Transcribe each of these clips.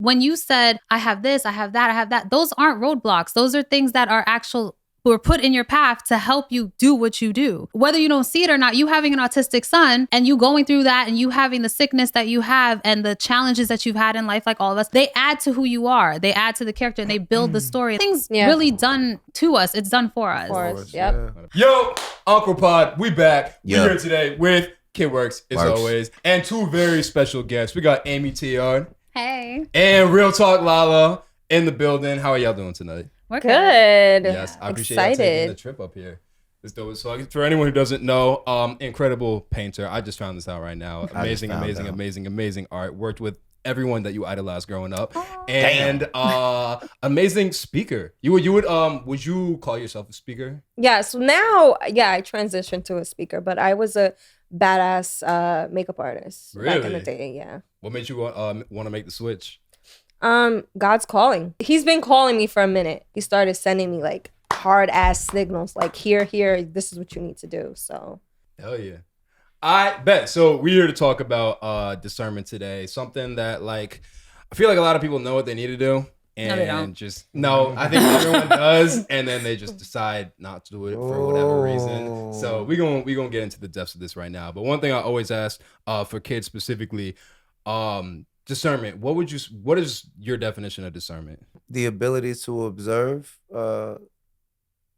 When you said, I have this, I have that, I have that, those aren't roadblocks. Those are things that are were put in your path to help you do what you do. Whether you don't see it or not, you having an autistic son and you going through that and you having the sickness that you have and the challenges that you've had in life, like all of us, they add to who you are. They add to the character and they build the story. Things really done to us. It's done for us. Yep. Yo, Uncle Pod, we back. We here today with Kid Works, as always, and two very special guests. We got Amy Tiard. Hey. And Real Talk Lala in the building. How are y'all doing tonight? We're good. Yes, I appreciate y'all taking the trip up here. It's dope. So for anyone who doesn't know, incredible painter. I just found this out right now. Amazing art. Worked with everyone that you idolized growing up. And amazing speaker. Would you call yourself a speaker? Yeah, so now, I transitioned to a speaker, but I was a badass makeup artist back in the day, yeah. What made you want to make the switch? God's calling. He's been calling me for a minute. He started sending me like hard ass signals, like here, this is what you need to do. So hell yeah. I bet. So we're here to talk about discernment today. Something that like I feel like a lot of people know what they need to do. And I think everyone does, and then they just decide not to do it for whatever reason. So we gonna get into the depths of this right now. But one thing I always ask for kids specifically, discernment. What is your definition of discernment? The ability to observe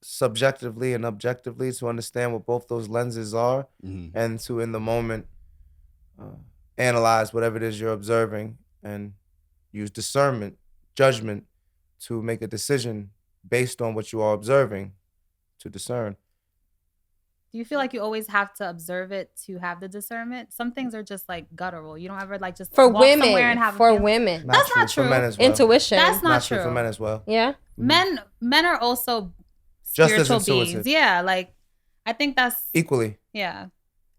subjectively and objectively, to understand what both those lenses are, and to in the moment analyze whatever it is you're observing and use discernment, judgment to make a decision based on what you are observing to discern. Do you feel like you always have to observe it to have the discernment? Some things are just like guttural. You don't ever like just for walk women, somewhere and have for women. That's not true. For men as well. Intuition. That's not true. For men as well. Yeah. Men are also just spiritual as intuitive. beings. Yeah, like I think that's equally. Yeah,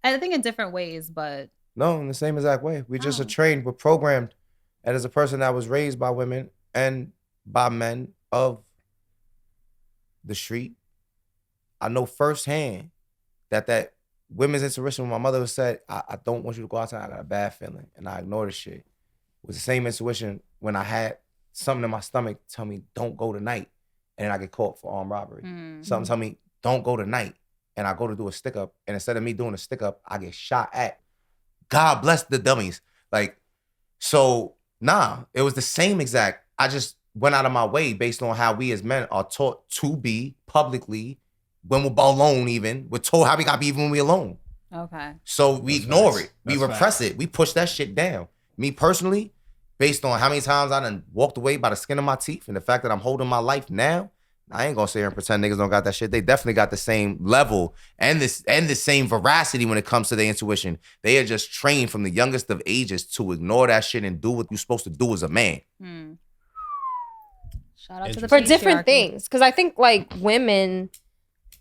I think in different ways, but no, in the same exact way. We just are trained. We're programmed, and as a person that was raised by women and by men of the street, I know firsthand that women's intuition, when my mother said, I don't want you to go outside, I got a bad feeling, and I ignored the shit. It was the same intuition when I had something in my stomach tell me, don't go tonight, and I get caught for armed robbery. Something tell me, don't go tonight, and I go to do a stick up, and instead of me doing a stick up, I get shot at. God bless the dummies. Like, so, it was the same exact. I just went out of my way based on how we as men are taught to be publicly. When we're alone, even we're told how we gotta be even when we're alone. Okay. So we ignore it. We repress it. We push that shit down. Me personally, based on how many times I done walked away by the skin of my teeth and the fact that I'm holding my life now, I ain't gonna sit here and pretend niggas don't got that shit. They definitely got the same level and the same veracity when it comes to their intuition. They are just trained from the youngest of ages to ignore that shit and do what you're supposed to do as a man. Shout out to the for different things, because I think like women.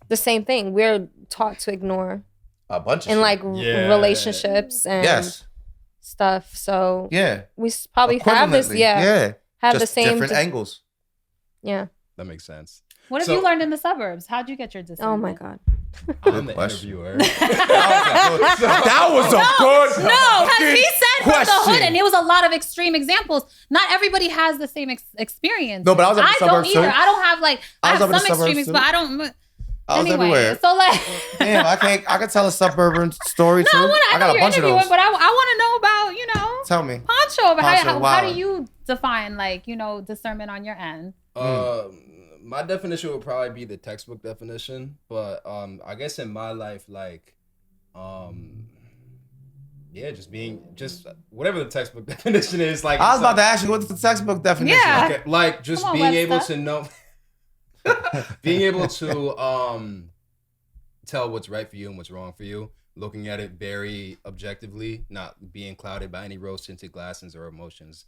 The same thing. We're taught to ignore a bunch of in like relationships and stuff. So we probably have this. Have just the same different angles. Yeah, that makes sense. What have you learned in the suburbs? How'd you get your discernment? Oh my God. I'm the interviewer. That was a good No, because he said from the hood, and it was a lot of extreme examples. Not everybody has the same experience. No, but I was in the suburbs too. I don't have like I have some extremes, but I don't. I was everywhere. So like, damn, I can tell a suburban story too. I got a bunch of those. But I want to know about Tell me, Poncho. How do you define like discernment on your end? My definition would probably be the textbook definition, but I guess in my life, like, just whatever the textbook definition is. Like, I was about to ask you what's the textbook definition. Yeah, okay, like just being able to know. Being able to tell what's right for you and what's wrong for you, looking at it very objectively, not being clouded by any rose-tinted glasses or emotions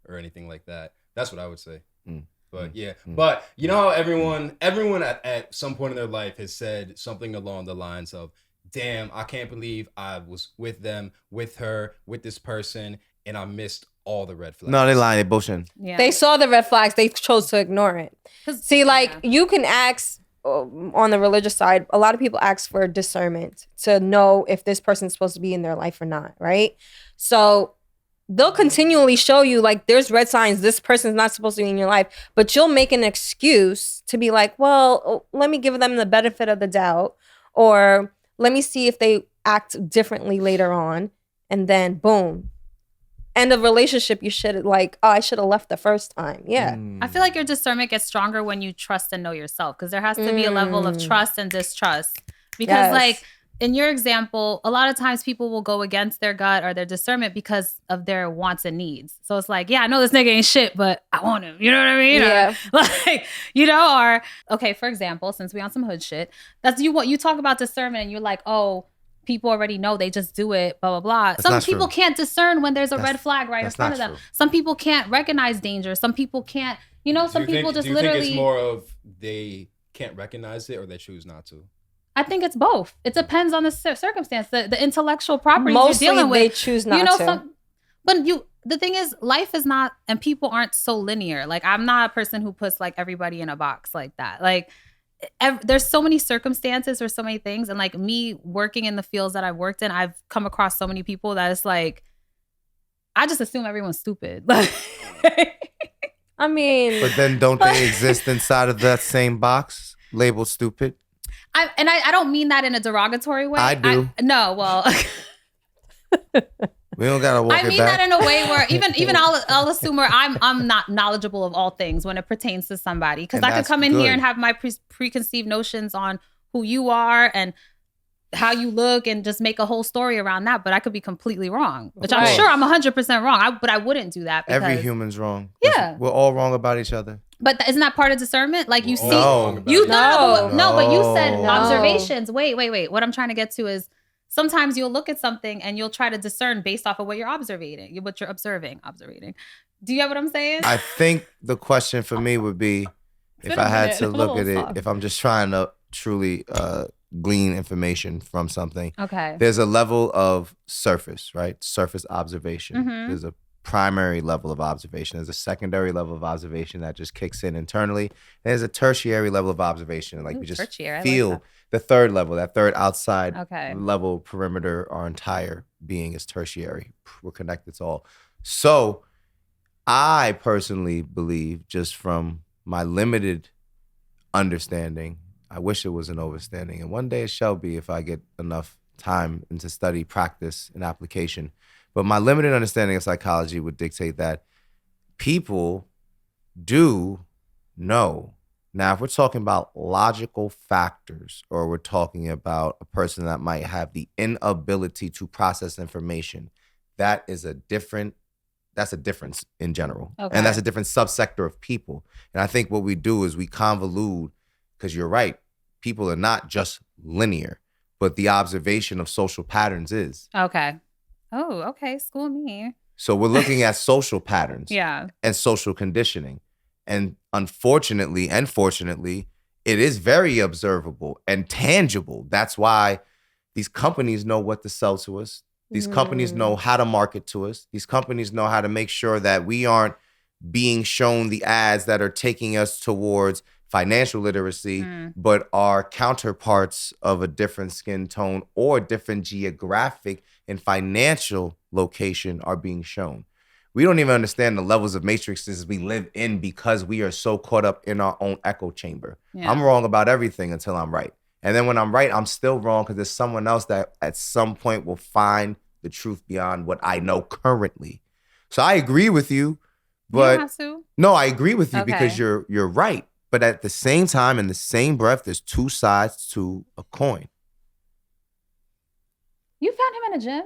or anything like that. That's what I would say. But but you know how everyone at some point in their life has said something along the lines of, damn, I can't believe I was with them, with her, with this person, and I missed all the red flags. No, they lying. They bullshitting. Yeah. They saw the red flags. They chose to ignore it. See, like you can ask on the religious side, a lot of people ask for discernment to know if this person's supposed to be in their life or not, right? So they'll continually show you like there's red signs. This person's not supposed to be in your life, but you'll make an excuse to be like, well, let me give them the benefit of the doubt, or let me see if they act differently later on. And then boom, end of relationship. You should I should have left the first time. Yeah. I feel like your discernment gets stronger when you trust and know yourself, because there has to be a level of trust and distrust. Because like in your example, a lot of times people will go against their gut or their discernment because of their wants and needs. So it's like, yeah, I know this nigga ain't shit, but I want him. You know what I mean? Yeah. Or, like, you know, or okay, for example, since we on some hood shit, that's you talk about discernment and you're like, oh, people already know, they just do it, blah, blah, blah. That's Some people can't discern when there's a red flag right in front of them. True. Some people can't recognize danger. Some people can't, some people just literally. Do you think it's more of they can't recognize it or they choose not to? I think it's both. It depends on the circumstance, the intellectual properties Mostly you're dealing with. they choose not to. The thing is, life is not, and people aren't so linear. Like, I'm not a person who puts like everybody in a box like that. Like, there's so many circumstances or so many things, and like me working in the fields that I've worked in, I've come across so many people that it's like, I just assume everyone's stupid. I mean, but then don't they exist inside of that same box labeled stupid? I don't mean that in a derogatory way. I do. We don't gotta walk it back. I mean that in a way where even I'll assume where I'm not knowledgeable of all things when it pertains to somebody, because I could come in here and have my preconceived notions on who you are and how you look and just make a whole story around that, but I could be completely wrong, which I'm sure I'm 100% wrong. But I wouldn't do that. Because, every human's wrong. Yeah, we're all wrong about each other. But isn't that part of discernment? Like you see, no, but you said observations. Wait. What I'm trying to get to is sometimes you'll look at something and you'll try to discern based off of what you're observing. Do you get what I'm saying? I think the question for me would be, if I had to look at it, if I'm just trying to truly glean information from something. Okay. There's a level of surface, right? Surface observation. Mm-hmm. There's a primary level of observation. There's a secondary level of observation that just kicks in internally. And there's a tertiary level of observation. Like we just feel the third level, that third outside level perimeter, our entire being is tertiary. We're connected to all. So I personally believe, just from my limited understanding, I wish it was an overstanding, and one day it shall be if I get enough time into study, practice, and application. But my limited understanding of psychology would dictate that people do know. Now, if we're talking about logical factors, or we're talking about a person that might have the inability to process information, that's a difference in general. Okay. And that's a different subsector of people. And I think what we do is we convolute, because you're right, people are not just linear, but the observation of social patterns is. Okay. Oh, okay. School me. So we're looking at social patterns and social conditioning. And unfortunately and fortunately, it is very observable and tangible. That's why these companies know what to sell to us. These companies know how to market to us. These companies know how to make sure that we aren't being shown the ads that are taking us towards financial literacy, but are counterparts of a different skin tone or different geographic and financial location are being shown. We don't even understand the levels of matrices we live in because we are so caught up in our own echo chamber. Yeah. I'm wrong about everything until I'm right. And then when I'm right, I'm still wrong because there's someone else that at some point will find the truth beyond what I know currently. So I agree with you, but you don't have to. No, I agree with you because you're right. But at the same time, in the same breath, there's two sides to a coin. You found him in a gym?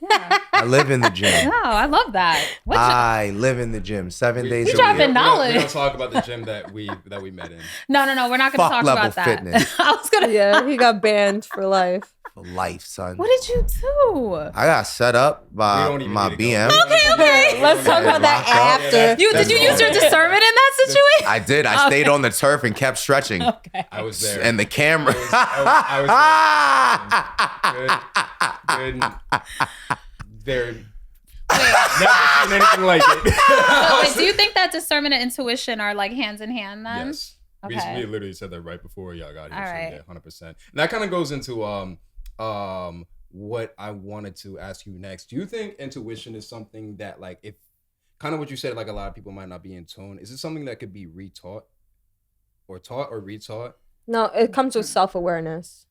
Yeah. I live in the gym. No, I love that. I live in the gym 7 days a week. You dropping knowledge. We don't talk about the gym that we met in. No, we're not going to talk about that. Fitness. I was gonna. Yeah, he got banned for life. For life, son. What did you do? I got set up by my BM. Okay. Let's talk about that after. Did you use your discernment in that situation? I did. I stayed on the turf and kept stretching. Okay. I was there. And the camera. I was there. Never seen anything like it. So, wait, do you think that discernment and intuition are like hands in hand then? Yes. Okay. We literally said that right before y'all got here. All right. So yeah, 100%. And that kind of goes into what I wanted to ask you next. Do you think intuition is something that, like, if kind of what you said, like a lot of people might not be in tune, is it something that could be retaught or taught or retaught? No, it comes with self-awareness.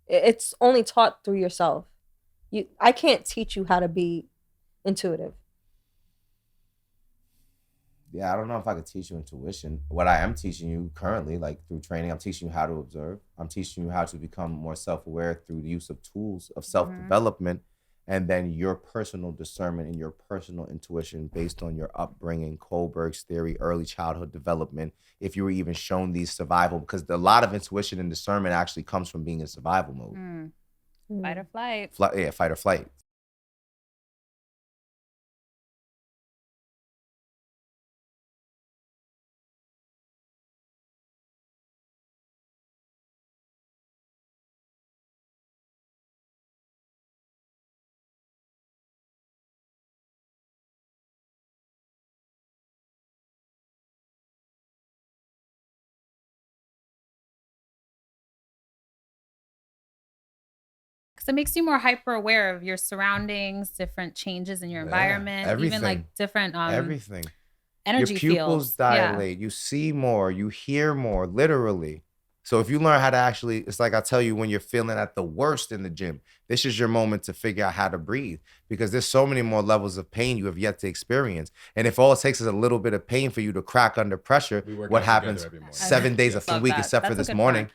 It's only taught through yourself. I can't teach you how to be intuitive. Yeah, I don't know if I could teach you intuition. What I am teaching you currently, like through training, I'm teaching you how to observe. I'm teaching you how to become more self-aware through the use of tools of self-development, and then your personal discernment and your personal intuition based on your upbringing, Kohlberg's theory, early childhood development, if you were even shown these survival, because a lot of intuition and discernment actually comes from being in survival mode. Fight or flight. Fight or flight. Because it makes you more hyper aware of your surroundings, different changes in your environment, everything. even like different Everything. energy Your pupils fields. dilate. You see more. You hear more, literally. So if you learn how to actually, it's like I tell you when you're feeling at the worst in the gym, this is your moment to figure out how to breathe, because there's so many more levels of pain you have yet to experience. And if all it takes is a little bit of pain for you to crack under pressure, what happens 7 days of the week except for this morning? Point.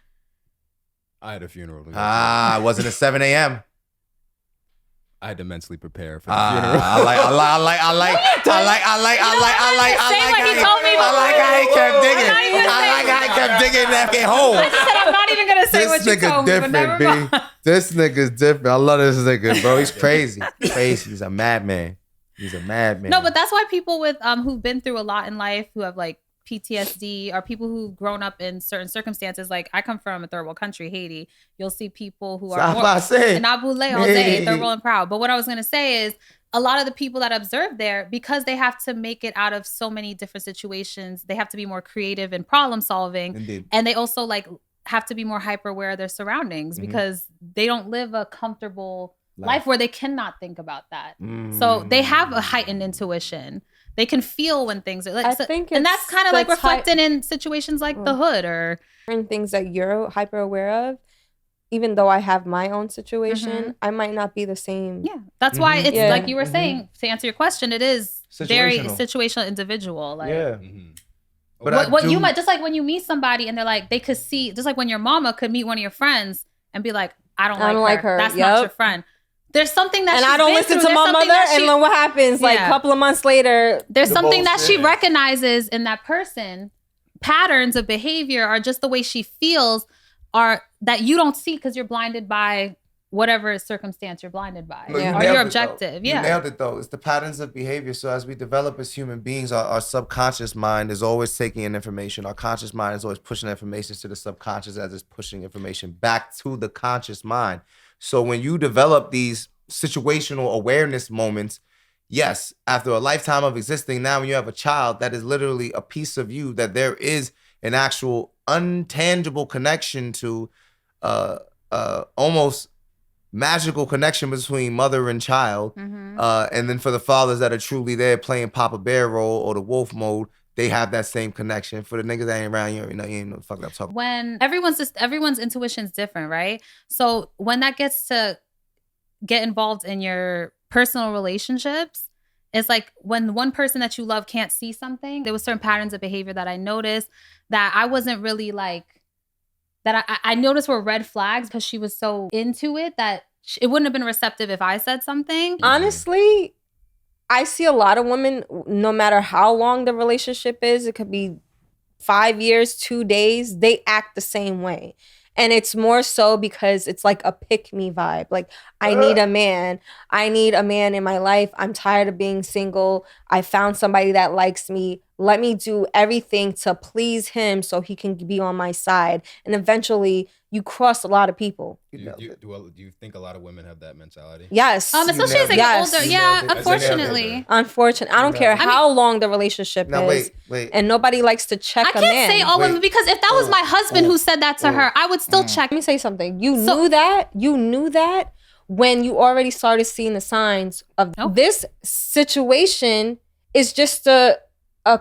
I had a funeral. It wasn't at 7 a.m. I had to mentally prepare for the funeral. I like how he kept digging. I like how he kept digging that hole. I just said I'm not even gonna say what you told me, but never mind. This nigga's different. I love this nigga, bro. He's crazy. He's a madman. No, but that's why people with who've been through a lot in life, who have like PTSD, or people who've grown up in certain circumstances. Like I come from a third world country, Haiti. You'll see people who are in Aboulé all day, third world and proud. But what I was gonna say is, a lot of the people that observe there, because they have to make it out of so many different situations, they have to be more creative in problem solving. Indeed. And they also like have to be more hyper aware of their surroundings, because they don't live a comfortable life where they cannot think about that. So they have a heightened intuition. They can feel when things are like, and that's kind of like reflected in situations like the hood or certain things that you're hyper aware of. Even though I have my own situation, I might not be the same. Yeah, that's why it's like you were saying, to answer your question, it is very situational, individual. Like, But what you might, just like when you meet somebody and they're like, they could see, just like when your mama could meet one of your friends and be like, I don't like her. That's not your friend. There's something that I don't listen to my mother, and then what happens? Like a couple of months later, there's something that she recognizes in that person. Patterns of behavior, or just the way she feels, are that you don't see because you're blinded by whatever circumstance you're blinded by, or you're objective. You nailed it though. It's the patterns of behavior. So as we develop as human beings, our subconscious mind is always taking in information. Our conscious mind is always pushing information to the subconscious as it's pushing information back to the conscious mind. So when you develop these situational awareness moments, yes, after a lifetime of existing, now when you have a child, that is literally a piece of you, that there is an actual untangible connection to almost magical connection between mother and child. And then for the fathers that are truly there playing Papa Bear role or the wolf mode, they have that same connection. For the niggas that ain't around, you ain't know the fuck I'm talking about. When everyone's intuition is different, right? So when that gets to get involved in your personal relationships, it's like when one person that you love can't see something. There was certain patterns of behavior that I noticed that I wasn't really like, that I noticed were red flags, because she was so into it that it wouldn't have been receptive if I said something. Honestly, I see a lot of women, no matter how long the relationship is, it could be 5 years, 2 days, they act the same way. And it's more so because it's like a pick-me vibe. Like, I need a man. I need a man in my life. I'm tired of being single. I found somebody that likes me. Let me do everything to please him so he can be on my side. And eventually, you cross a lot of people. Do you think a lot of women have that mentality? Yes. Especially as they get older. Yeah, unfortunately. Unfortunately. I don't care how long the relationship is. Wait. And nobody likes to check a man. I can't say all women, because if that was my husband who said that to her, I would still check. Let me say something. You knew that when you already started seeing the signs of Okay. this situation is just a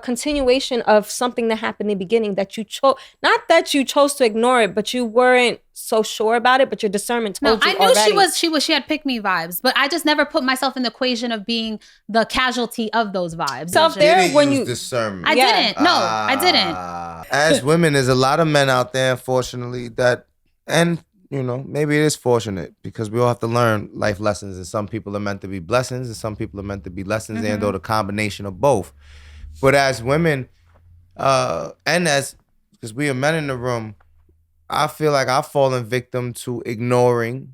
continuation of something that happened in the beginning that you chose. Not that you chose to ignore it, but you weren't so sure about it, but your discernment No, told you I knew already. she had pick me vibes, but I just never put myself in the equation of being the casualty of those vibes. Self It there Didn't when use you discernment. I Yeah. didn't. No, I didn't. As women, there's a lot of men out there, unfortunately, that, and you know, maybe it is fortunate because we all have to learn life lessons, and some people are meant to be blessings, and some people are meant to be lessons, and or the combination of both. But as women, and as because we are men in the room, I feel like I've fallen victim to ignoring,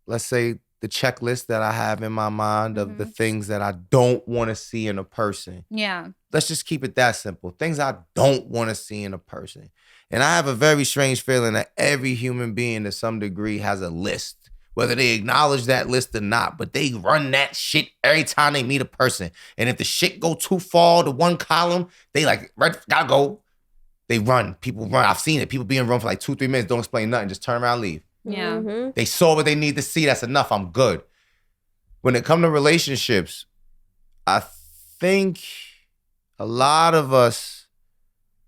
let's say, the checklist that I have in my mind of the things that I don't want to see in a person. Yeah. Let's just keep it that simple. Things I don't want to see in a person. And I have a very strange feeling that every human being to some degree has a list, whether they acknowledge that list or not, but they run that shit every time they meet a person. And if the shit go too far to one column, they like, right, gotta go. They run. People run. I've seen it. People be in room for like 2-3 minutes, don't explain nothing, just turn around, leave. Yeah. They saw what they need to see. That's enough. I'm good. When it comes to relationships, I think a lot of us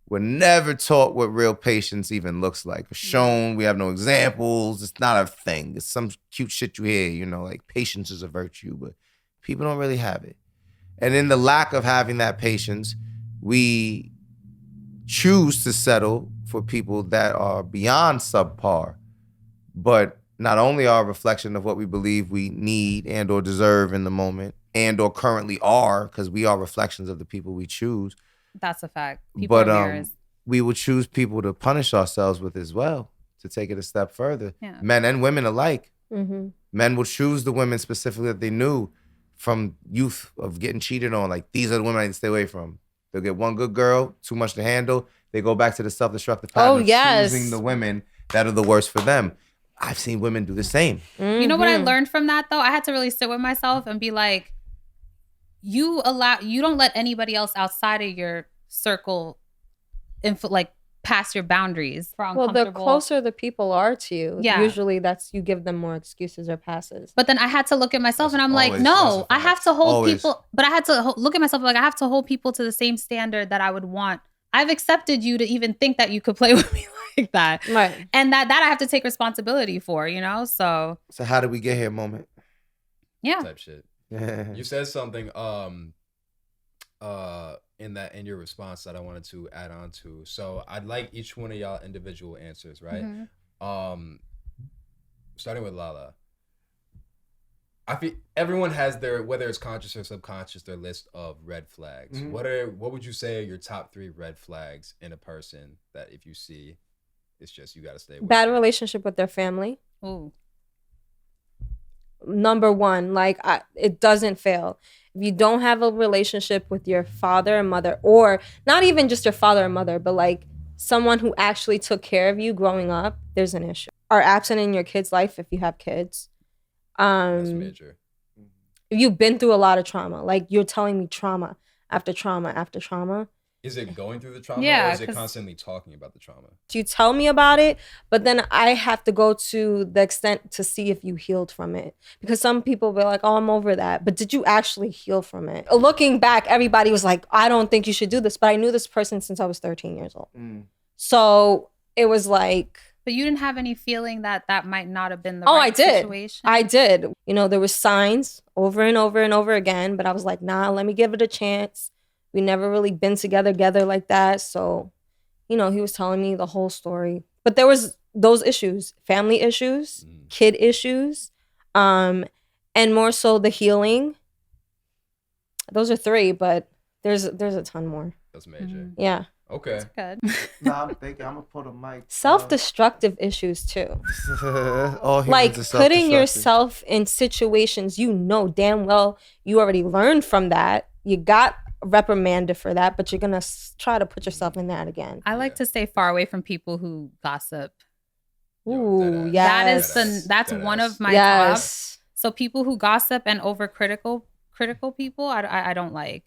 were never taught what real patience even looks like. We're shown, we have no examples. It's not a thing. It's some cute shit you hear, you know, like patience is a virtue, but people don't really have it. And in the lack of having that patience, we choose to settle for people that are beyond subpar, but not only are a reflection of what we believe we need and or deserve in the moment and or currently are, because we are reflections of the people we choose. That's a fact. People are mirrors. We would choose people to punish ourselves with as well, to take it a step further. Yeah. Men and women alike. Men will choose the women specifically that they knew from youth of getting cheated on. Like, these are the women I need to stay away from. They'll get one good girl, too much to handle. They go back to the self-destructive pattern of choosing the women that are the worst for them. I've seen women do the same. You know what I learned from that though? I had to really sit with myself and be like, you don't let anybody else outside of your circle like pass your boundaries. Well, the closer the people are to you, usually that's you give them more excuses or passes. But then I had to look at myself and I'm like, no, I have to hold people. But I had to look at myself like I have to hold people to the same standard that I would want. I've accepted you to even think that you could play with me like that. Right. And that I have to take responsibility for, you know? So how did we get here moment? Yeah. Type shit. You said something in your response that I wanted to add on to. So I'd like each one of y'all individual answers, right? Starting with Lala. I feel everyone has their, whether it's conscious or subconscious, their list of red flags. What would you say are your top 3 red flags in a person that if you see, it's just you got to stay away? Bad relationship with their family. Ooh. Number 1, like it doesn't fail. If you don't have a relationship with your father and mother, or not even just your father and mother, but like someone who actually took care of you growing up, there's an issue. Are absent in your kid's life if you have kids. That's major. You've been through a lot of trauma. Like you're telling me trauma after trauma after trauma. Is it going through the trauma, Yeah, or is it constantly talking about the trauma? You tell me about it, but then I have to go to the extent to see if you healed from it. Because some people were like, oh, I'm over that. But did you actually heal from it? Looking back, everybody was like, I don't think you should do this. But I knew this person since I was 13 years old. So it was like... But you didn't have any feeling that might not have been the right situation? I did. You know, there were signs over and over and over again, but I was like, nah, let me give it a chance. We never really been together like that. So, you know, he was telling me the whole story. But there was those issues, family issues, kid issues, and more so the healing. Those are 3, but there's a ton more. That's major. Yeah. Okay. That's good. Nah, I'm thinking I'm gonna put a mic. Self-destructive issues too. All like putting yourself in situations you know damn well you already learned from that. You got reprimanded for that, but you're gonna try to put yourself in that again. I like to stay far away from people who gossip. Ooh, yes. That's one of my yes. top. So people who gossip and overcritical people, I don't like.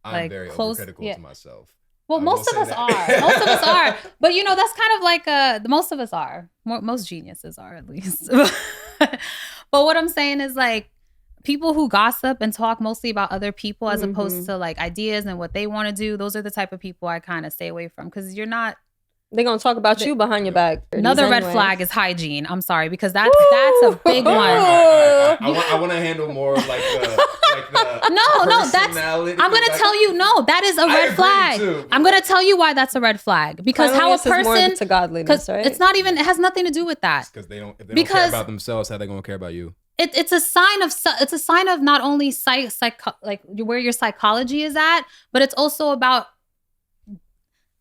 I'm very overcritical to myself. Well, most of us are. Most of us are. But you know, that's kind of like most of us are. Most geniuses are, at least. But what I'm saying is, like, people who gossip and talk mostly about other people as opposed to like ideas and what they want to do, those are the type of people I kind of stay away from, because you're not. They're gonna talk about you behind your back. Another red flag is hygiene. I'm sorry, because that's a big one. I want to handle more of like the no, that's. I'm gonna tell you, no, that is a red flag. Too. I'm gonna tell you why that's a red flag, because how a person to godliness, right? It's not even. It has nothing to do with that. Because if they don't care about themselves, how are they gonna care about you? It's a sign of not only like where your psychology is at, but it's also about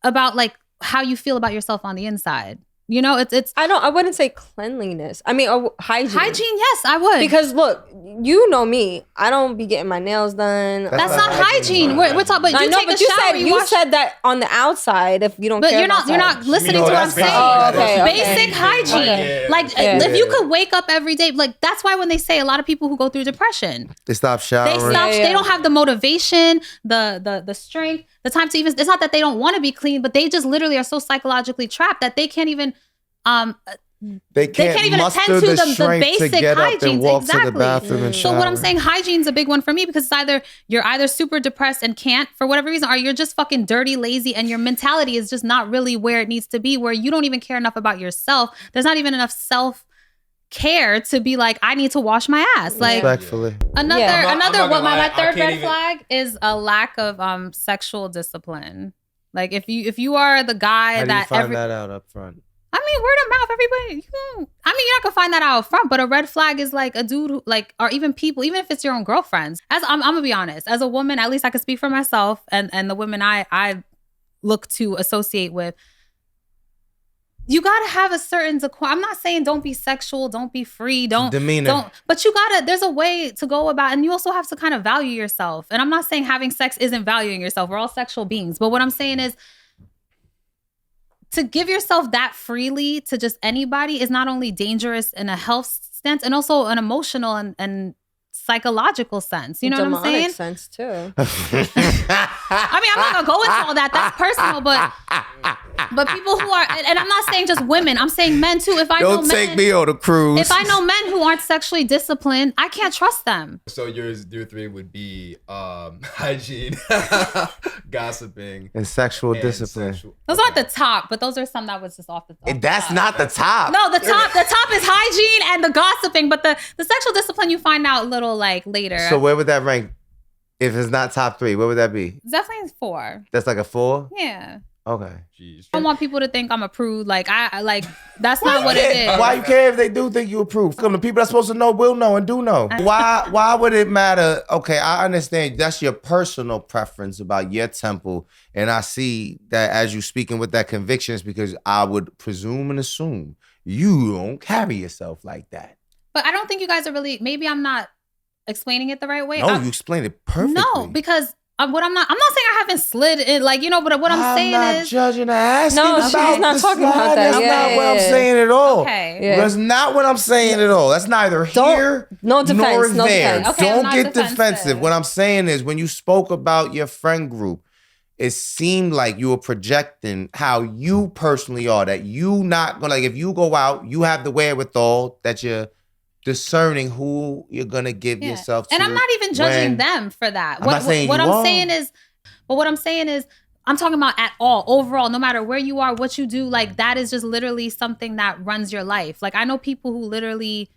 like how you feel about yourself on the inside. You know, it's. I wouldn't say cleanliness. I mean, hygiene. Hygiene, yes, I would. Because look, you know me. I don't be getting my nails done. That's not hygiene. We're talking. But you take a shower. You said that on the outside. If you don't, but care you're not listening to what I'm saying. Okay. Basic hygiene. Okay. Like if you could wake up every day, like that's why when they say a lot of people who go through depression, they stop showering. They don't have the motivation, the strength, the time to even. It's not that they don't want to be clean, but they just literally are so psychologically trapped that they can't even. They can't even attend to the basic to get up and walk to the bathroom and shower. So what I'm saying, hygiene's a big one for me, because you're either super depressed and can't for whatever reason, or you're just fucking dirty, lazy, and your mentality is just not really where it needs to be, where you don't even care enough about yourself. There's not even enough self-care to be like, I need to wash my ass. Like, respectfully. My third red flag is a lack of sexual discipline. Like if you are the guy How do you find that out up front? I mean, word of mouth, everybody. You're not gonna find that out up front, but a red flag is like a dude who, like, or even people, even if it's your own girlfriends. I'm gonna be honest, as a woman, at least I can speak for myself and the women I look to associate with. You gotta have a certain decorum. I'm not saying don't be sexual, don't be free, demeanor. But there's a way to go about, and you also have to kind of value yourself. And I'm not saying having sex isn't valuing yourself. We're all sexual beings. But what I'm saying is, to give yourself that freely to just anybody is not only dangerous in a health sense, and also an emotional and psychological sense. You know what I'm saying? Sense too. I mean, I'm not gonna go into all that. That's personal, but people who are, and I'm not saying just women. I'm saying men too. Don't take me on the cruise. If I know men who aren't sexually disciplined, I can't trust them. So your three would be hygiene, gossiping, and sexual discipline. Those aren't the top, but those are some that was just off the top. That's not the top. No, the top is hygiene and the gossiping, but the sexual discipline you find out a little like later. So where would that rank? If it's not top 3, where would that be? Definitely 4. That's like a 4? Yeah. Okay. Jeez. I don't want people to think I'm a prude. Like I like that's not what it is. Why you care if they do think you approve? The people that's supposed to know will know and do know. Why would it matter? Okay, I understand that's your personal preference about your temple, and I see that as you speaking with that conviction is because I would presume and assume you don't carry yourself like that. But I don't think you guys are really. Maybe I'm not explaining it the right way. No, you explained it perfectly. No, because. I'm not saying I haven't slid in, like, you know, but what I'm saying is. I'm not judging or asking no, about she's not talking about that. That's not what I'm saying at all. Okay. Yeah. That's not what I'm saying at all. That's neither here nor there. Okay, don't get defensive. What I'm saying is when you spoke about your friend group, it seemed like you were projecting how you personally are, that you not gonna, like, if you go out, you have the wherewithal that you're discerning who you're gonna give yourself to. And I'm not even judging them for that. What I'm saying is, I'm talking about at all, overall, no matter where you are, what you do, like that is just literally something that runs your life. Like I know people who literally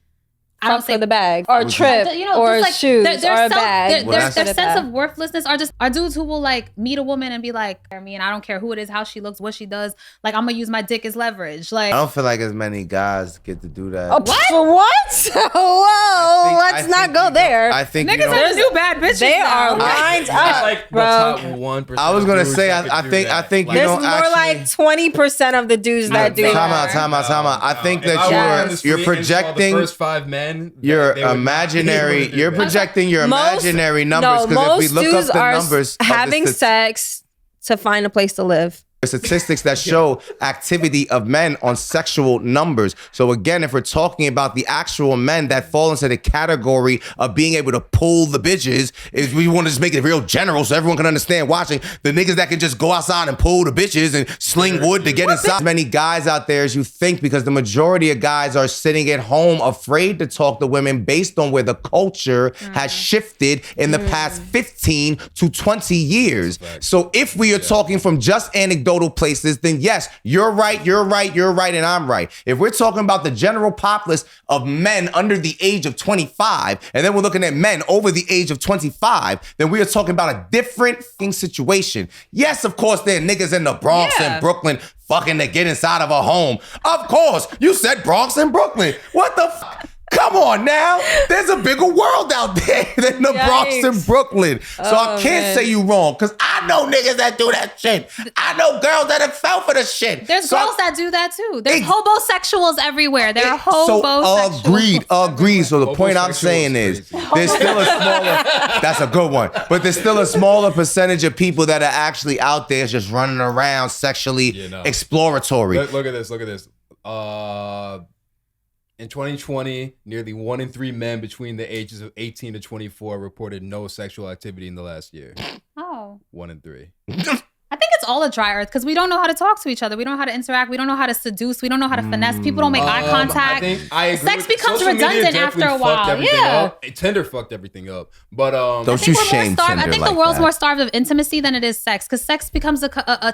I don't say the bag or trip or like, shoes or a bag. Their sense of worthlessness are dudes who will like meet a woman and be like, I mean, I don't care who it is, how she looks, what she does. Like I'm gonna use my dick as leverage. Like I don't feel like as many guys get to do that. Oh, what? Whoa, let's not go there. I think niggas are new bad bitches. They are lined up, like bro. The top 1%. I was gonna say I think you there's don't more actually, like 20% of the dudes that do that. Time out. I think that you're projecting the first 5 men. You're imaginary. You're projecting your imaginary numbers because if we look up the numbers, having sex to find a place to live. statistics that show activity of men on sexual numbers. So again, if we're talking about the actual men that fall into the category of being able to pull the bitches, if we want to just make it real general so everyone can understand watching, the niggas that can just go outside and pull the bitches and sling wood to get inside. As many guys out there as you think, because the majority of guys are sitting at home afraid to talk to women based on where the culture has shifted in the past 15 to 20 years. So if we are talking from just anecdotal places, then yes, you're right, and I'm right. If we're talking about the general populace of men under the age of 25, and then we're looking at men over the age of 25, then we are talking about a different situation. Yes, of course, there are niggas in the Bronx and Brooklyn fucking to get inside of a home. Of course, you said Bronx and Brooklyn. What the fuck? Come on now. There's a bigger world out there than the Bronx and Brooklyn. So I can't say you wrong, because I know niggas that do that shit. I know girls that have fell for the shit. There's girls that do that too. There's homosexuals everywhere. There are homosexuals. So agreed. So the point I'm saying is there's still a smaller, that's a good one, but there's still a smaller percentage of people that are actually out there just running around sexually exploratory. Look at this. In 2020, nearly 1 in 3 men between the ages of 18 to 24 reported no sexual activity in the last year. Oh. 1 in 3. I think it's all a dry earth because we don't know how to talk to each other. We don't know how to interact. We don't know how to seduce. We don't know how to finesse. People don't make eye contact. I agree. Sex becomes redundant after a while. Yeah. Tinder fucked everything up. But don't you shame Tinder. I think the world's more starved of intimacy than it is sex, because sex becomes a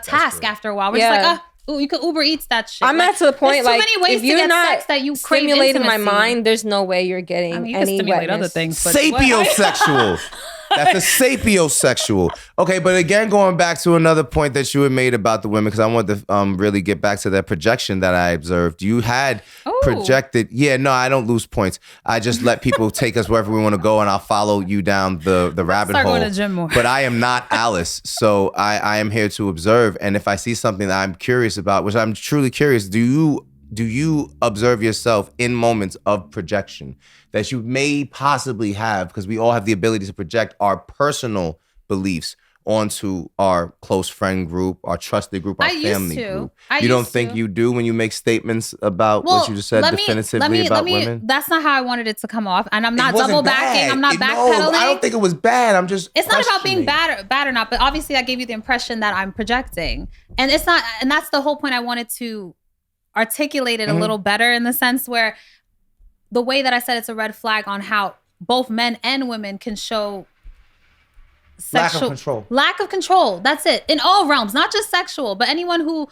task after a while. We're just like, ooh, you can Uber Eats that shit. I'm not to the point, like, many ways if you're to get not sex that you crave stimulating my intimacy. mind, there's no way you're getting you any can stimulate wetness. other things. But Sapiosexual. That's a sapiosexual. Okay, but again, going back to another point that you had made about the women, because I want to really get back to that projection that I observed. You had projected. Yeah, no, I don't lose points. I just let people take us wherever we want to go, and I'll follow you down the rabbit hole. Going to the gym more. But I am not Alice, so I am here to observe. And if I see something that I'm curious about, which I'm truly curious, do you observe yourself in moments of projection that you may possibly have, because we all have the ability to project our personal beliefs onto our close friend group, our trusted group, our family group? You don't think you do when you make statements about what you just said definitively about women? That's not how I wanted it to come off. And I'm not double backing. I'm not backpedaling. No, I don't think it was bad. I'm just It's not about being bad or not, but obviously I gave you the impression that I'm projecting. And it's not, and that's the whole point. I wanted to articulate it a little better, in the sense where the way that I said it's a red flag on how both men and women can show lack of control. That's it. In all realms, not just sexual, but anyone who,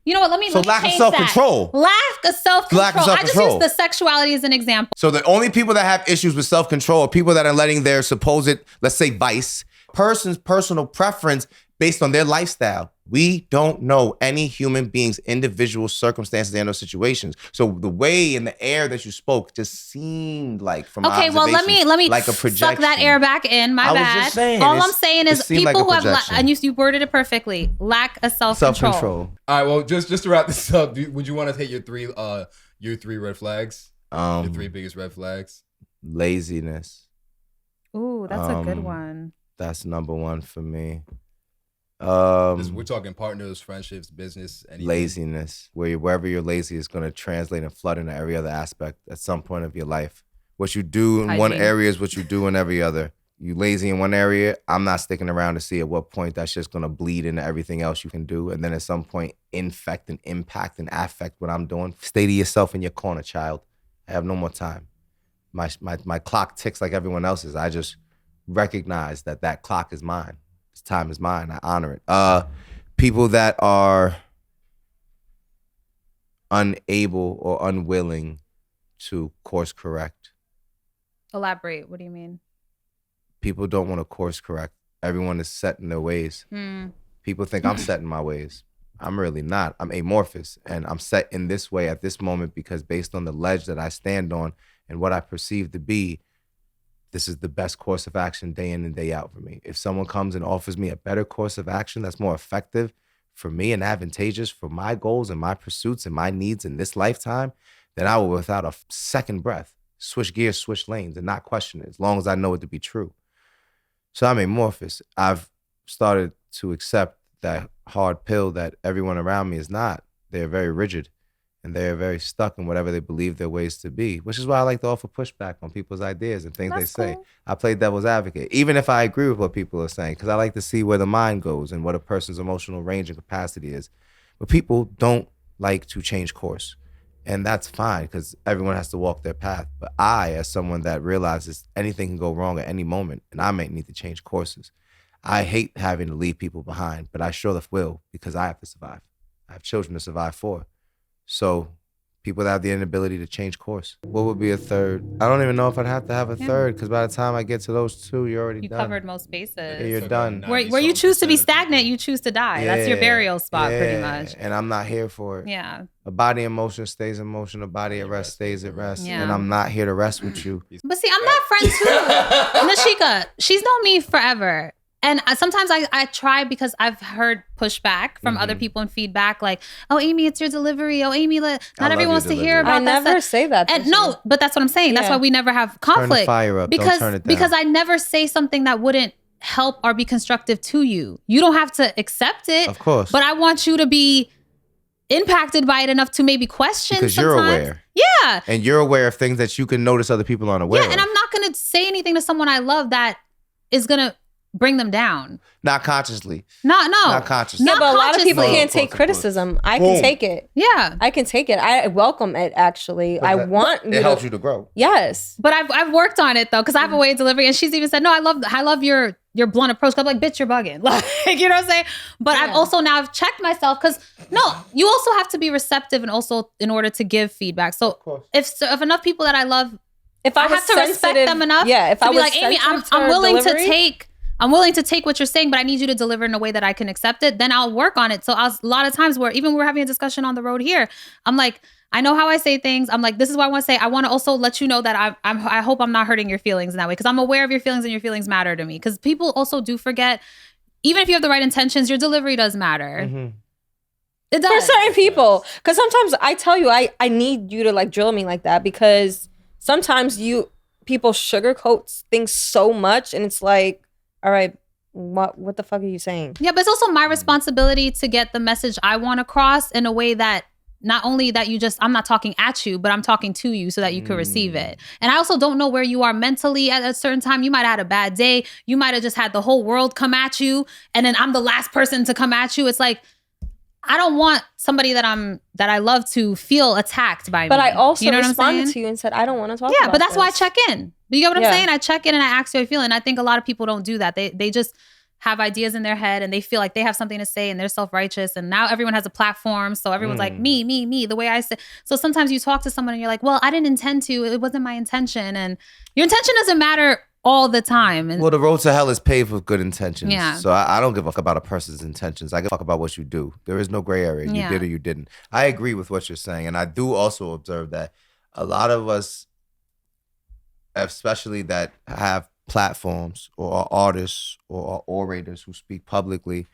you know what, let me lack of change self-control. that. Lack of self-control. I just use the sexuality as an example. So the only people that have issues with self-control are people that are letting their supposed, let's say, vice, person's personal preference based on their lifestyle. We don't know any human being's individual circumstances and those situations. So the way in the air that you spoke just seemed like, from okay, well, let me like a projection. Suck that air back in. My bad. Was just saying, all I'm saying is people like who have, and you worded it perfectly, lack of self-control. All right, well, just to wrap this up, would you want to take your three red flags? Your 3 biggest red flags? Laziness. Ooh, that's a good one. That's number 1 for me. We're talking partners, friendships, business, anything. Laziness. Wherever you're lazy is going to translate and flood into every other aspect at some point of your life. What you do in one area is what you do in every other. You lazy in one area, I'm not sticking around to see at what point that's just going to bleed into everything else you can do. And then at some point, infect and impact and affect what I'm doing. Stay to yourself in your corner, child. I have no more time. My clock ticks like everyone else's. I just recognize that clock is mine. This time is mine. I honor it. People that are unable or unwilling to course correct. Elaborate. What do you mean? People don't want to course correct. Everyone is set in their ways. People think I'm set in my ways. I'm really not. I'm amorphous, and I'm set in this way at this moment because based on the ledge that I stand on and what I perceive to be, this is the best course of action day in and day out for me. If someone comes and offers me a better course of action that's more effective for me and advantageous for my goals and my pursuits and my needs in this lifetime, then I will, without a second breath, switch gears, switch lanes, and not question it, as long as I know it to be true. So I'm amorphous. I've started to accept that hard pill that everyone around me is not. They're very rigid and they're very stuck in whatever they believe their ways to be, which is why I like to offer pushback on people's ideas and things That's they say. cool. I play devil's advocate, even if I agree with what people are saying, because I like to see where the mind goes and what a person's emotional range and capacity is. But people don't like to change course. And that's fine because everyone has to walk their path. But I, as someone that realizes anything can go wrong at any moment and I may need to change courses, I hate having to leave people behind, but I sure enough will because I have to survive. I have children to survive for. So people that have the inability to change course. What would be a third? I don't even know if I'd have to have a third because by the time I get to those two, you're already done. You covered most bases. Yeah, you're done. Where you choose to be stagnant, you choose to die. That's your burial spot, pretty much. And I'm not here for it. Yeah. A body in motion stays in motion. A body at rest stays at rest. Yeah. And I'm not here to rest with you. But see, I'm not friends too. Nashika, she's known me forever. And sometimes I try because I've heard pushback from other people and feedback like, oh, Amy, it's your delivery. Oh, Amy, not everyone wants to hear about I that never stuff. say that. And no, but that's what I'm saying. That's why we never have conflict. Turn the fire up. Don't turn it down. Because I never say something that wouldn't help or be constructive to you. You don't have to accept it. Of course. But I want you to be impacted by it enough to maybe question Because sometimes. you're aware. Yeah. And you're aware of things that you can notice other people aren't aware of. Yeah, and I'm not going to say anything to someone I love that is going to bring them down. Not consciously. No. Not consciously. Yeah, but a lot of people consciously. can't take criticism. I can take it. Yeah. I can take it. I welcome it, actually. But it helps you to grow. Yes. But I've worked on it though, because I have a way of delivering, and she's even said, "No, I love your blunt approach." I'm like, "Bitch, you're bugging," like, you know what I'm saying? But I've also now checked myself because you also have to be receptive, and also in order to give feedback. So if enough people that I love, if I have to respect them enough, if to I be was like, Amy, I'm willing to take what you're saying, but I need you to deliver in a way that I can accept it. Then I'll work on it. So a lot of times where even we're having a discussion on the road here, I'm like, I know how I say things. I'm like, this is what I want to say. I want to also let you know that I hope I'm not hurting your feelings in that way, because I'm aware of your feelings and your feelings matter to me. Because people also do forget, even if you have the right intentions, your delivery does matter. Mm-hmm. It does. For certain people. Because sometimes I tell you, I need you to like drill me like that, because sometimes people sugarcoat things so much, and it's like, all right, what the fuck are you saying? Yeah, but it's also my responsibility to get the message I want across in a way that not only that I'm not talking at you, but I'm talking to you so that you can receive it. And I also don't know where you are mentally at a certain time. You might have had a bad day. You might have just had the whole world come at you, and then I'm the last person to come at you. It's like, I don't want somebody that I love to feel attacked by me. But I also responded saying? to you and said, I don't want to talk about Yeah, but that's this. why I check in. You get what I'm saying? I check in and I ask you how you feel. And I think a lot of people don't do that. They just have ideas in their head and they feel like they have something to say and they're self-righteous. And now everyone has a platform. So everyone's like, me, the way I say. So sometimes you talk to someone and you're like, well, I didn't intend to. It wasn't my intention. And your intention doesn't matter all the time. And well, the road to hell is paved with good intentions. Yeah. So I don't give a fuck about a person's intentions. I give a fuck about what you do. There is no gray area. You did or you didn't. I agree with what you're saying. And I do also observe that a lot of us, especially that have platforms or are artists or are orators who speak publicly,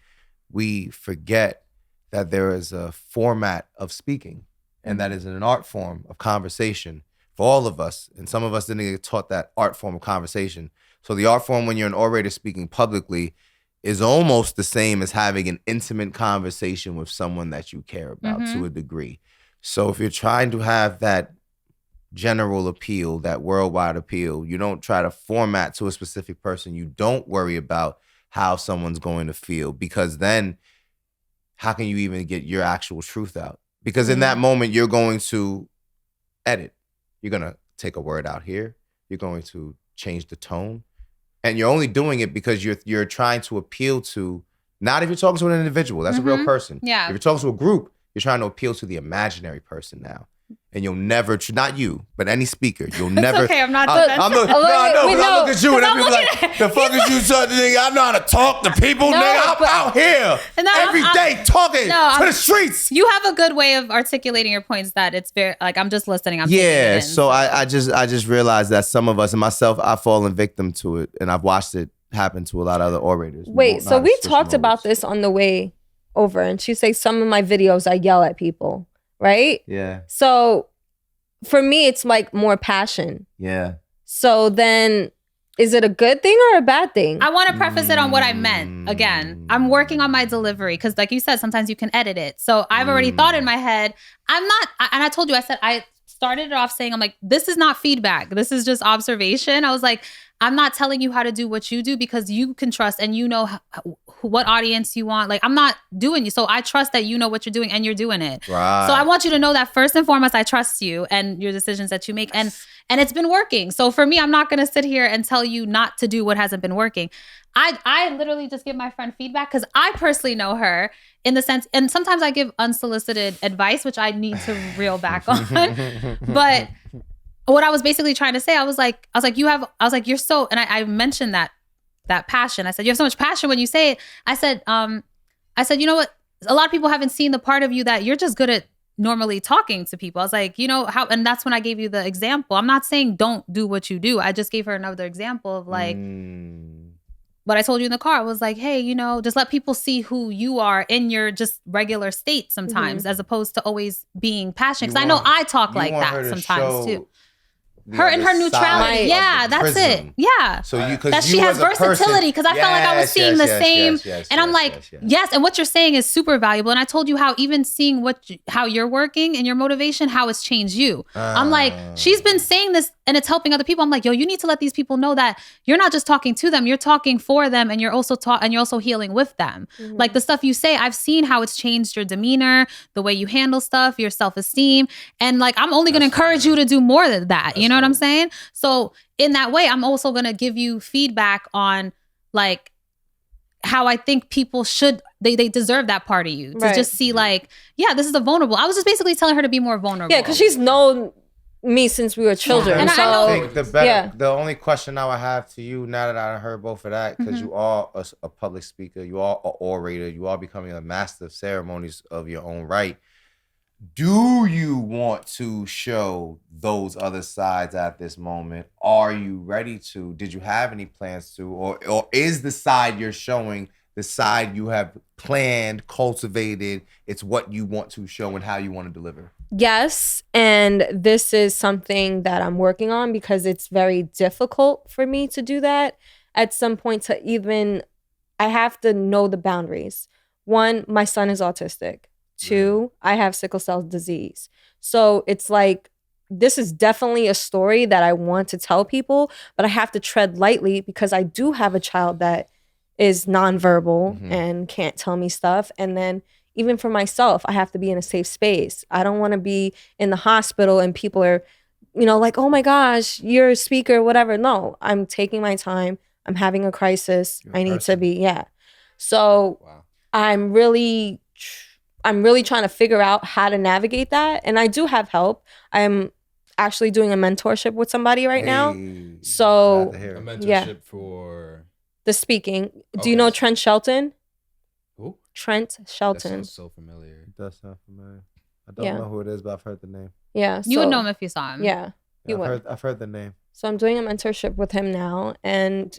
we forget that there is a format of speaking, and that is an art form of conversation for all of us. And some of us didn't get taught that art form of conversation. So the art form when you're an orator speaking publicly is almost the same as having an intimate conversation with someone that you care about to a degree. So if you're trying to have that general appeal, that worldwide appeal, you don't try to format to a specific person. You don't worry about how someone's going to feel, because then how can you even get your actual truth out? Because in that moment, you're going to edit. You're going to take a word out here. You're going to change the tone. And you're only doing it because you're trying to appeal to, not if you're talking to an individual, that's a real person. Yeah. If you're talking to a group, you're trying to appeal to the imaginary person now. And you'll never, not you, but any speaker, you'll never. Okay, I'm not I defensive. look at you and I'm I be like, the fuck is you talking, nigga? I know how to talk to people, nigga. I'm out here every day talking to the streets. You have a good way of articulating your points that it's very, like, I'm just listening. I'm taking it in. So I just realized that some of us, and myself, I've fallen victim to it, and I've watched it happen to a lot of other orators. Wait, so we talked about this on the way over, and she says some of my videos I yell at people, right? Yeah. So for me, it's like more passion. Yeah. So then Is it a good thing or a bad thing? I want to preface it on what I meant. Again, I'm working on my delivery because, like you said, sometimes you can edit it. So I've already thought in my head, and I told you, I said, I started it off saying, I'm like, this is not feedback. This is just observation. I was like, I'm not telling you how to do what you do because you can trust and you know what audience you want. Like, I'm not doing you. So I trust that you know what you're doing and you're doing it. Right. So I want you to know that first and foremost, I trust you and your decisions that you make. And it's been working. So for me, I'm not going to sit here and tell you not to do what hasn't been working. I literally just give my friend feedback because I personally know her in the sense, and sometimes I give unsolicited advice, which I need to reel back on. But what I was basically trying to say, I was like, you're so, and I mentioned that passion. I said, you have so much passion when you say it. I said, you know what? A lot of people haven't seen the part of you that you're just good at normally talking to people. I was like, you know how, and that's when I gave you the example. I'm not saying don't do what you do. I just gave her another example of like, what I told you in the car. I was like, hey, you know, just let people see who you are in your just regular state sometimes, as opposed to always being passionate. Because I know I talk like that sometimes too. Her and her neutrality. Yeah, that's it. Yeah. So you, that she has versatility because I felt like I was seeing the same. And I'm like, yes. And what you're saying is super valuable. And I told you how even seeing how you're working and your motivation, how it's changed you. I'm like, she's been saying this and it's helping other people. I'm like, yo, you need to let these people know that you're not just talking to them, you're talking for them, and you're also healing with them. Like the stuff you say, I've seen how it's changed your demeanor, the way you handle stuff, your self-esteem. And like, I'm only going to encourage you to do more than that. You know what I'm saying? So in that way, I'm also going to give you feedback on like how I think people should, they deserve that part of you to just see like, yeah, this is a vulnerable. I was just basically telling her to be more vulnerable. Yeah, because she's known me since we were children. And so I think the only question now I have to you, now that I heard both of that, because you are a public speaker, you are an orator, you are becoming a master of ceremonies of your own right. Do you want to show those other sides at this moment? Are you ready to? Did you have any plans to? Or is the side you're showing the side you have planned, cultivated? It's what you want to show and how you want to deliver? Yes, and this is something that I'm working on because it's very difficult for me to do that. At some point I have to know the boundaries. 1, my son is autistic. 2, I have sickle cell disease. So it's like, this is definitely a story that I want to tell people, but I have to tread lightly because I do have a child that is nonverbal and can't tell me stuff. And then even for myself, I have to be in a safe space. I don't want to be in the hospital and people are, like, oh my gosh, you're a speaker, whatever. No, I'm taking my time. I'm having a crisis. I need to be, So I'm really trying to figure out how to navigate that. And I do have help. I'm actually doing a mentorship with somebody right now. So a mentorship for the speaking. Do you know Trent Shelton? Who? Trent Shelton. That sounds so familiar. It does sound familiar. I don't know who it is, but I've heard the name. Yeah. You would know him if you saw him. Yeah. You would. I've heard the name. So I'm doing a mentorship with him now. And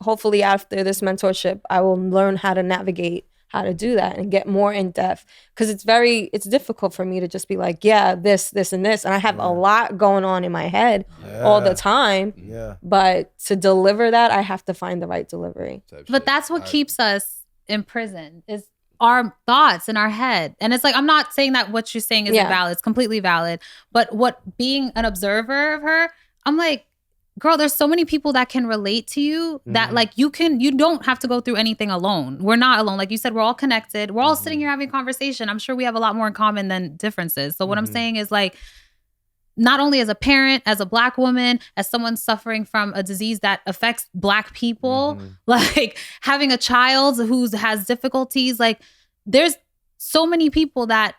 hopefully after this mentorship, I will learn how to navigate how to do that and get more in depth. Because it's difficult for me to just be like, this, and this. And I have a lot going on in my head all the time. Yeah. But to deliver that, I have to find the right delivery. But that's what keeps us in prison is our thoughts in our head. And it's like, I'm not saying that what you're saying is invalid. It's completely valid. But being an observer of her, I'm like, girl, there's so many people that can relate to you that like you don't have to go through anything alone. We're not alone. Like you said, we're all connected. We're all sitting here having a conversation. I'm sure we have a lot more in common than differences. So what I'm saying is like, not only as a parent, as a Black woman, as someone suffering from a disease that affects Black people, like having a child who has difficulties, like there's so many people that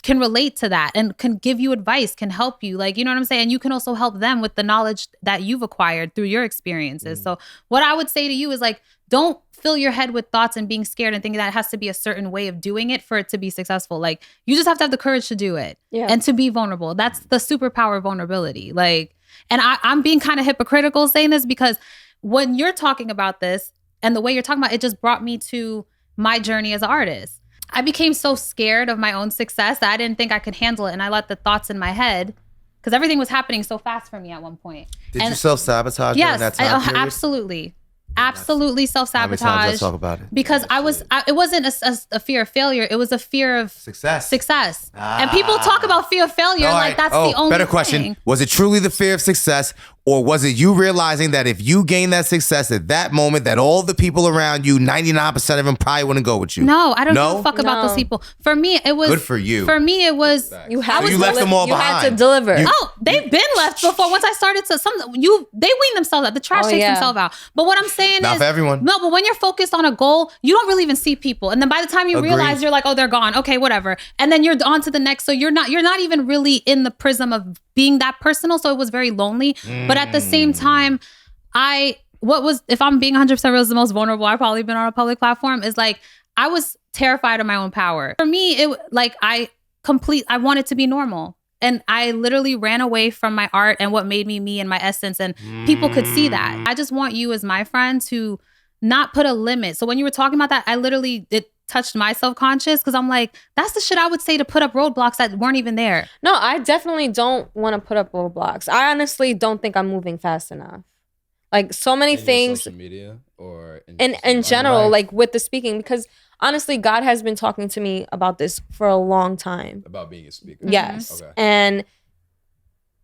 can relate to that and can give you advice, can help you. Like, you know what I'm saying? And you can also help them with the knowledge that you've acquired through your experiences. So what I would say to you is like, don't fill your head with thoughts and being scared and thinking that it has to be a certain way of doing it for it to be successful. Like, you just have to have the courage to do it and to be vulnerable. That's the superpower of vulnerability. Like, and I'm being kind of hypocritical saying this because when you're talking about this and the way you're talking about it, just brought me to my journey as an artist. I became so scared of my own success that I didn't think I could handle it. And I let the thoughts in my head because everything was happening so fast for me at one point. Did you self-sabotage during that time period? Absolutely. Absolutely self-sabotage. How many times let's talk about it? Because it wasn't a fear of failure. It was a fear of success. And people talk about fear of failure like that's the only better question. thing. Was it truly the fear of success, or was it you realizing that if you gain that success at that moment, that all the people around you, 99% of them probably wouldn't go with you? No, I don't give a fuck about those people. For me, it was good for you. For me, it was you left them all behind. You had to deliver. They've been left before. Once I started to they wean themselves out. The trash takes themselves out. But what I'm saying not is, for everyone. No, but when you're focused on a goal, you don't really even see people. And then by the time you realize, you're like, oh, they're gone. Okay, whatever. And then you're on to the next. So you're not even really in the prism of being that personal. So it was very lonely. But at the same time, if I'm being 100% real, is the most vulnerable I've probably been on a public platform, is like, I was terrified of my own power. For me, I wanted to be normal. And I literally ran away from my art and what made me me and my essence. And people could see that. I just want you as my friend to not put a limit. So when you were talking about that, it touched my self-conscious, because I'm like, that's the shit I would say to put up roadblocks that weren't even there. No, I definitely don't want to put up roadblocks. I honestly don't think I'm moving fast enough. Like so many things. Social media or in general, like with the speaking, because honestly, God has been talking to me about this for a long time. About being a speaker. Yes. Okay. And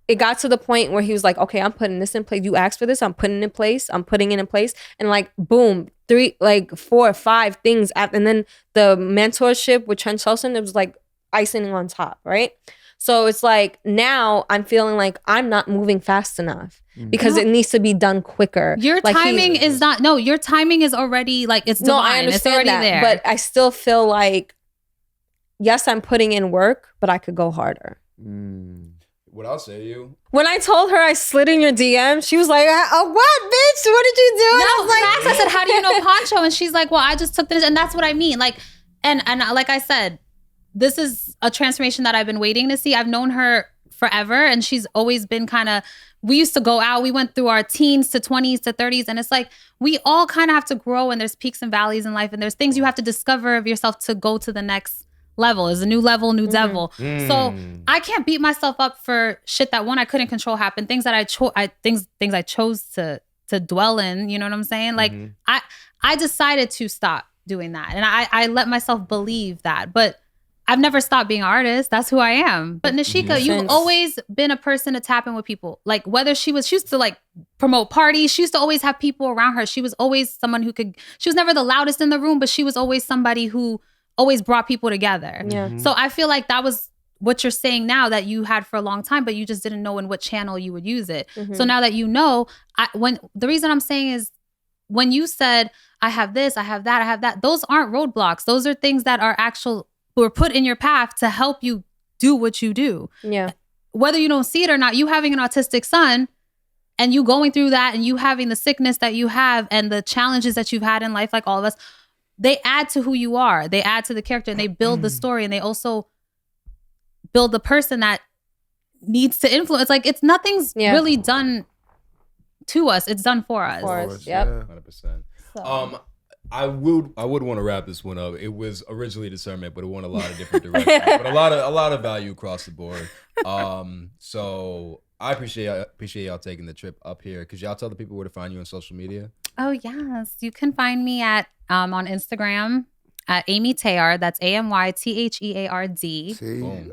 it got to the point where he was like, okay, I'm putting this in place. You asked for this. I'm putting it in place. I'm putting it in place. And like, boom, 4 or 5 things. And then the mentorship with Trent Shelton, it was like icing on top, right? So it's like, now I'm feeling like I'm not moving fast enough because it needs to be done quicker. Your timing is already like, it's divine. No, I understand it's already that, there. but I still feel like, yes, I'm putting in work, but I could go harder. What I'll say to you. When I told her I slid in your DM, she was like, oh, what, bitch? What did you do? And I said, how do you know Poncho? And she's like, well, I just took this. And that's what I mean. Like, and like I said, this is a transformation that I've been waiting to see. I've known her forever, and she's always been we used to go out. We went through our teens to 20s to 30s. And it's like, we all kind of have to grow, and there's peaks and valleys in life. And there's things you have to discover of yourself to go to the next level. Is a new level, new devil. So I can't beat myself up for shit that I couldn't control happen. Things that things I chose to dwell in. You know what I'm saying? Like I decided to stop doing that. And I let myself believe that. But I've never stopped being an artist. That's who I am. But Nishika, you've always been a person to tap in with people. Like whether she used to like promote parties. She used to always have people around her. She was always someone she was never the loudest in the room, but she was always somebody who always brought people together. Yeah. So I feel like that was what you're saying now that you had for a long time, but you just didn't know in what channel you would use it. So now that you know, the reason I'm saying is when you said, I have this, I have that, I have that, those aren't roadblocks. Those are things that are who are put in your path to help you do what you do. Yeah. Whether you don't see it or not, you having an autistic son and you going through that and you having the sickness that you have and the challenges that you've had in life, like all of us, they add to who you are. They add to the character and they build the story, and they also build the person that needs to influence. Like nothing's really done to us. It's done for us. For us. Yep. 100%. So. I would want to wrap this one up. It was originally discernment, but it went a lot of different directions. But a lot of value across the board. So I appreciate y'all taking the trip up here. Could y'all tell the people where to find you on social media? Oh yes, you can find me at on Instagram at Amy Teard. That's AMYTHEARD.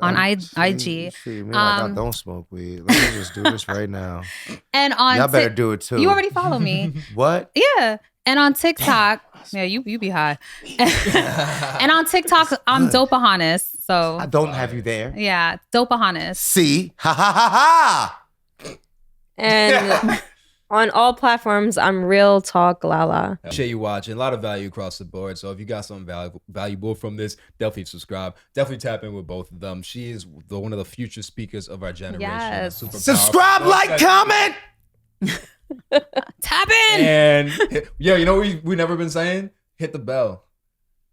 On IG. See, me I don't smoke weed. Let me just do this right now. And on y'all better do it too. You already follow me. What? Yeah. And on TikTok, you be high. And on TikTok, I'm Dopahanis. So I don't have you there. Yeah, Dopahanis. See, ha ha ha ha. And on all platforms, I'm Real Talk Lala. Appreciate you watching. A lot of value across the board. So if you got something valuable from this, definitely subscribe. Definitely tap in with both of them. She is one of the future speakers of our generation. Yes. Subscribe, like, comment. Tap in. And yeah, you know what we never been saying? Hit the bell.